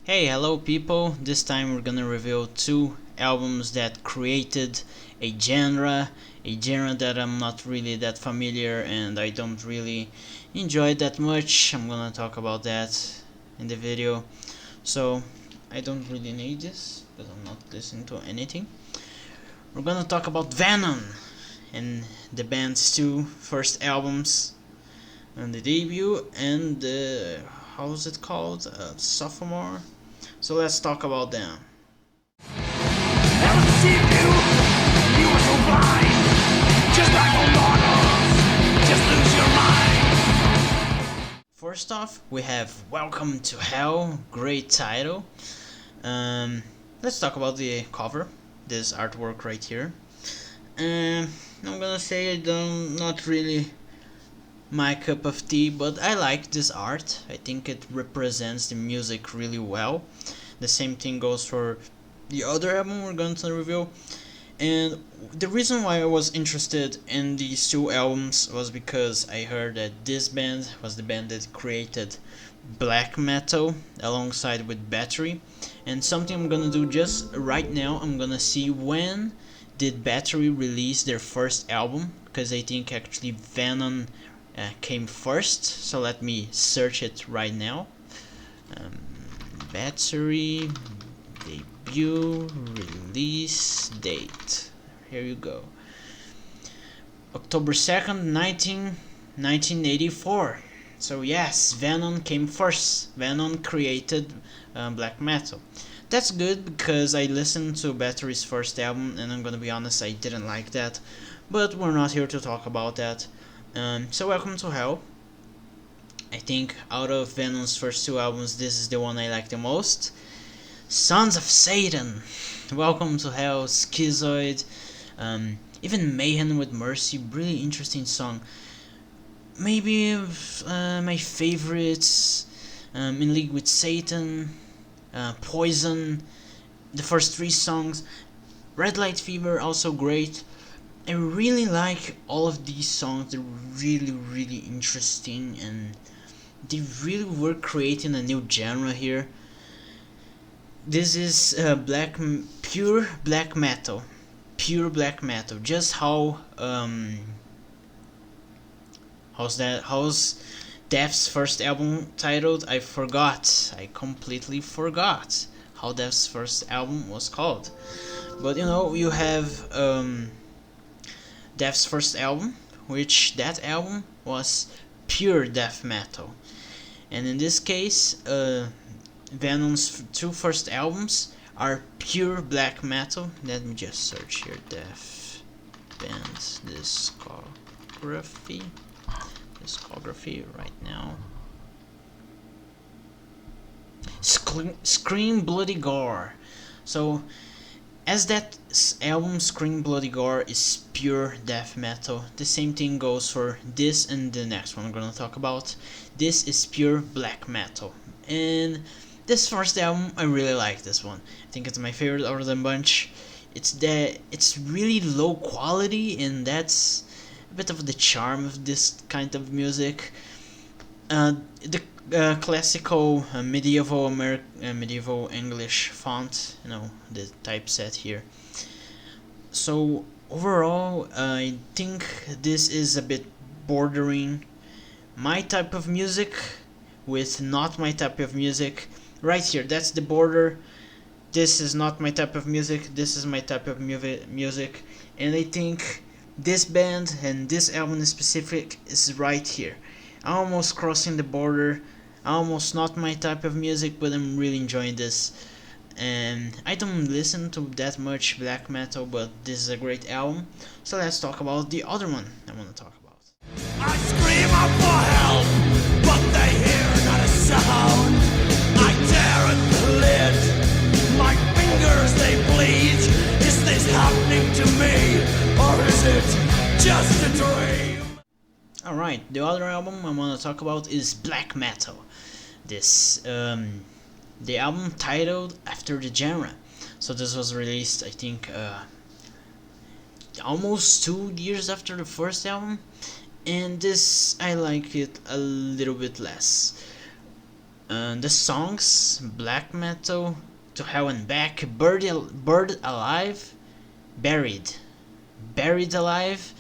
Hey, hello people. This time we're gonna reveal two albums that created a genre that I'm not really that familiar and I don't really enjoy that much. I'm gonna talk about that in the video. So I don't really need this because I'm not listening to anything. We're gonna talk about Venom and the band's two first albums and the debut and the how's it called? Sophomore. So let's talk about them. Never deceived you. You were so blind. Just like a model. Just lose your mind. First off, we have Welcome to Hell, great title. Let's talk about the cover, this artwork right here. I'm gonna say not really my cup of tea, but I like this art. I think it represents the music really well. The same thing goes for the other album we're going to review. And the reason why I was interested in these two albums was because I heard that this band was the band that created black metal alongside with Bathory. And something I'm gonna do just right now, I'm gonna see when did Bathory release their first album, because I think actually Venom came first. So let me search it right now. Bathory debut release date. Here you go. October 2nd, 1984. So yes, Venom came first. Venom created black metal. That's good because I listened to Bathory's first album and I'm gonna be honest, I didn't like that. But we're not here to talk about that. So Welcome to Hell. I think out of Venom's first two albums, this is the one I like the most. Sons of Satan, Welcome to Hell, Schizoid, even Mayhem with Mercy, really interesting song. Maybe my favorites, In League with Satan, Poison, the first three songs, Red Light Fever, also great. I really like all of these songs. They're really interesting and they really were creating a new genre here. This is pure black metal, just how how's Death's first album titled? I completely forgot how Death's first album was called. But you have Death's first album, which that album was pure death metal. And in this case, Venom's two first albums are pure black metal. Let me just search here, Death Band discography right now. Scream Bloody Gore. So as that album Scream Bloody Gore is pure death metal, the same thing goes for this and the next one I'm gonna talk about. This is pure black metal. And this first album, I really like this one. I think it's my favorite out of the bunch. It's really low quality, and that's a bit of the charm of this kind of music. The classical medieval English font, the typeset here. So overall, I think this is a bit bordering my type of music with not my type of music. Right here, that's the border. This is not my type of music, this is my type of music, and I think this band and this album in specific is right here, almost crossing the border, almost not my type of music, but I'm really enjoying this. And I don't listen to that much black metal, but this is a great album. So let's talk about the other one I want to talk about. I scream out for help, but they hear not a sound. I tear at the lid, my fingers they bleed. Is this happening to me, or is it just a dream? Alright, the other album I want to talk about is black metal. This, the album titled after the genre. So this was released, I think, almost 2 years after the first album. And this, I like it a little bit less. The songs: Black Metal, To Hell and Back, Bird Alive, Buried, Buried Alive,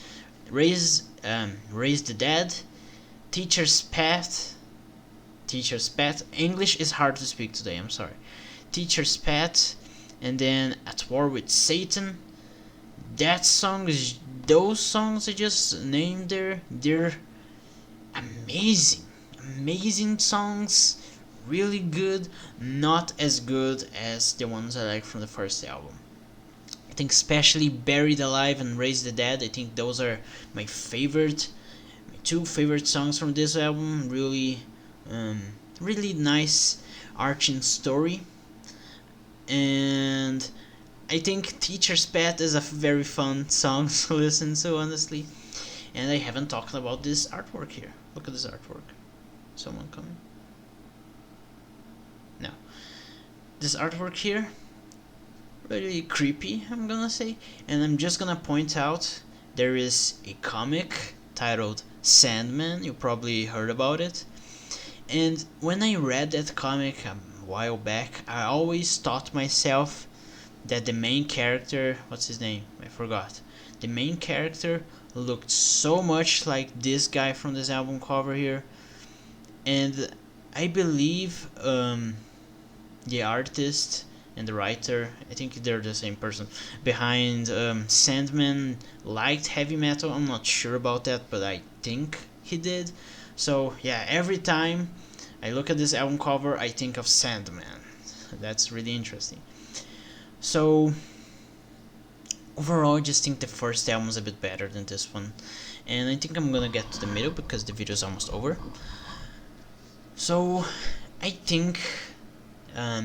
Raise the Dead, Teacher's Pet, English is hard to speak today, I'm sorry. Teacher's Pet, and then At War with Satan. Those songs I just named there, they're amazing songs, really good, not as good as the ones I like from the first album. I think especially Buried Alive and Raise the Dead, I think those are my two favorite songs from this album. Really nice arching story. And I think Teacher's Pet is a very fun song to listen to, honestly. And I haven't talked about this artwork here. Look at this artwork. Someone coming? No. This artwork here, really creepy, I'm gonna say. And I'm just gonna point out there is a comic titled Sandman. You probably heard about it. And when I read that comic a while back, I always thought myself that the main character, what's his name? I forgot. The main character looked so much like this guy from this album cover here. And I believe the artist and the writer, I think they're the same person, behind Sandman liked heavy metal. I'm not sure about that, but I think he did. So yeah, every time I look at this album cover, I think of Sandman. That's really interesting. So overall, I just think the first album is a bit better than this one, and I think I'm gonna get to the middle because the video is almost over. So I think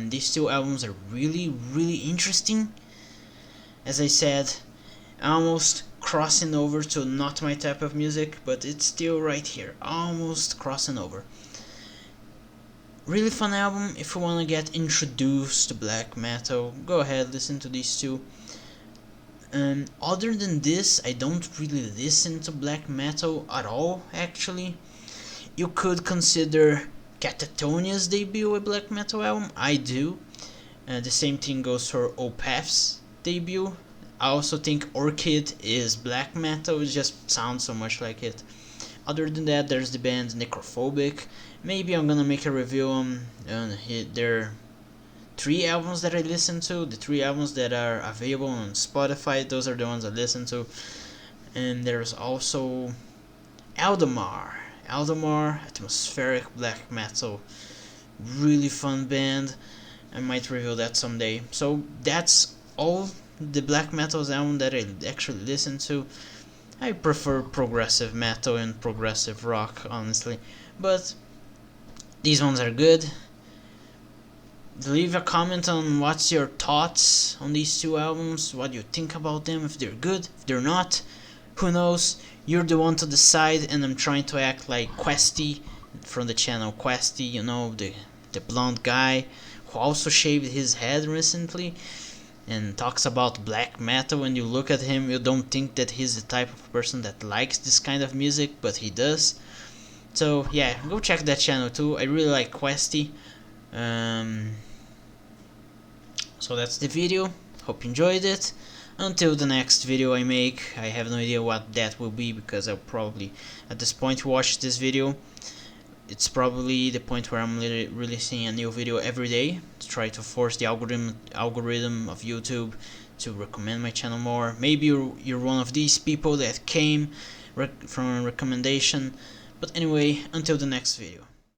these two albums are really interesting. As I said, almost crossing over to not my type of music, but it's still right here, almost crossing over. Really fun album. If you want to get introduced to black metal, go ahead, listen to these two. Other than this, I don't really listen to black metal at all, actually. You could consider Catatonia's debut a black metal album. I do. The same thing goes for Opeth's debut. I also think Orchid is black metal, it just sounds so much like it. Other than that, there's the band Necrophobic. Maybe I'm gonna make a review on their 3 albums that I listen to, the 3 albums that are available on Spotify. Those are the ones I listen to. And there's also Aldemar, atmospheric black metal, really fun band. I might review that someday. So that's all the black metal album that I actually listen to. I prefer progressive metal and progressive rock, honestly, but these ones are good. Leave a comment on what's your thoughts on these 2 albums, what you think about them, if they're good, if they're not, who knows, you're the one to decide. And I'm trying to act like Questy from the channel Questy, you know, the blonde guy who also shaved his head recently and talks about black metal. When you look at him, you don't think that he's the type of person that likes this kind of music, but he does. So yeah, go check that channel too. I really like Questy. So that's the video. Hope you enjoyed it. Until the next video I make, I have no idea what that will be, because I'll probably at this point watch this video. It's probably the point where I'm releasing a new video every day to try to force the algorithm of YouTube to recommend my channel more. Maybe you're one of these people that came from a recommendation. But anyway, until the next video.